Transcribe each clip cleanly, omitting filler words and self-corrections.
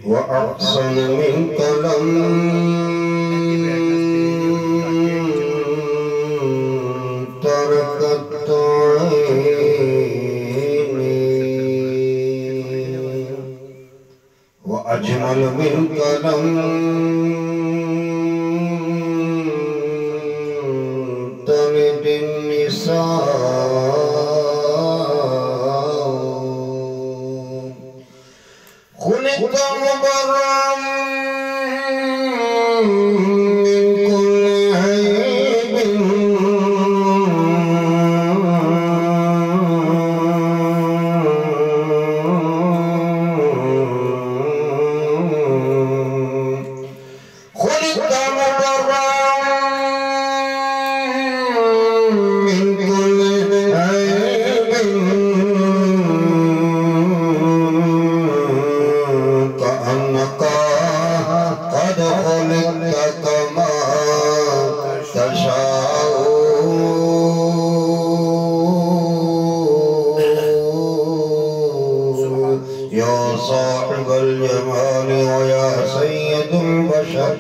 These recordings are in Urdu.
وأحسن منك لم تركت عيني وأجمل منك لم تلد النساء خلقت مبرأ من كل عيب خلقت مبرأ من كل عيب كأنك قد خلقت كما تشاء يا صاحب الجمال ويا سيد البشر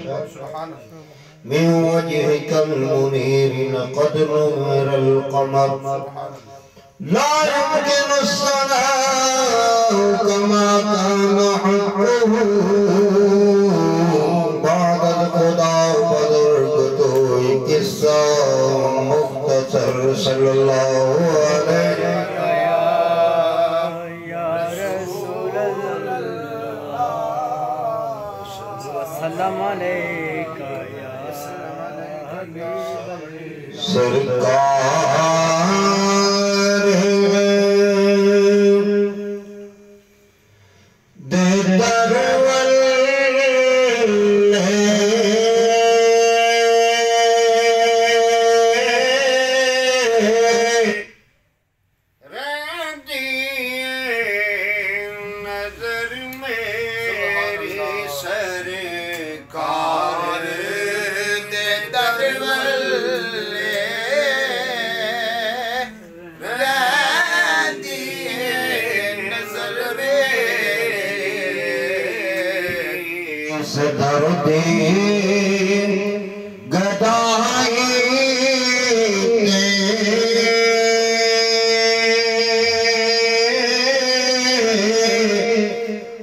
من وجهك المنير لقد نور القمر لا يمكن الصلاة كما كان حقه بعد الخدا فذرته قصة مختصر صلى الله عليه السلام علیکہ یا سرکار دے درول رہتی نظر میری سرکار دے درول دردی گدائی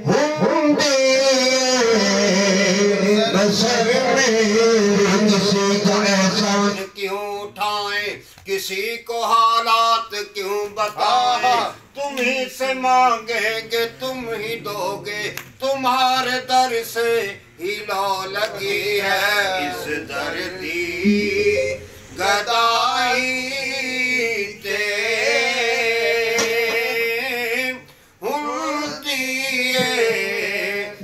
ہندی بسر میں کسی کو احسان کیوں اٹھائیں کسی کو حالات کیوں بتائیں تمہیں سے مانگیں گے تم ہی دو گے تمہارے در سے ہی لو لگی ہے اس دردی گدائی تے ہندی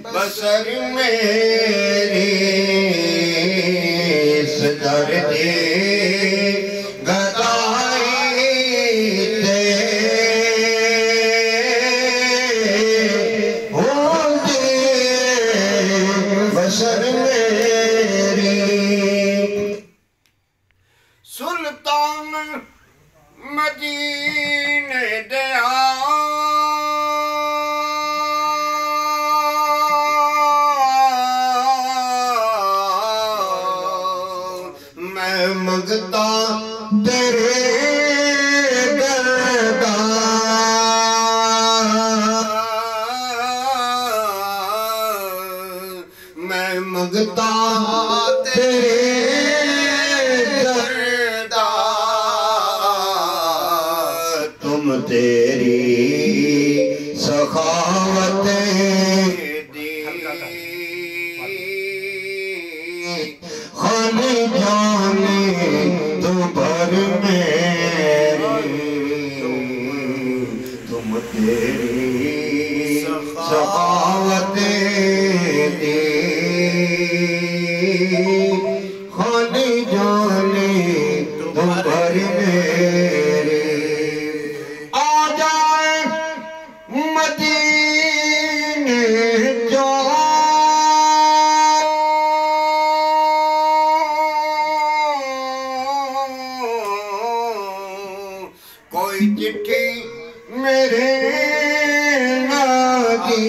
بسر میری اس دردی سلطان مدینے دیا میں مانگتا تیرے گردان میں مانگتا تیرے تیری سخاوت دی خالی جانے تو بھر میری تم تیری سخاوت دی خالی جانے تو بھر میری کوئی چٹھی میرے نادی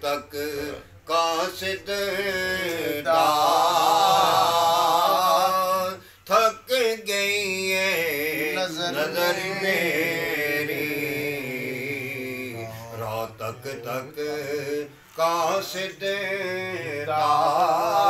تک قاصد دار تھک گئی ہے نظر میری رات تک قاصد دار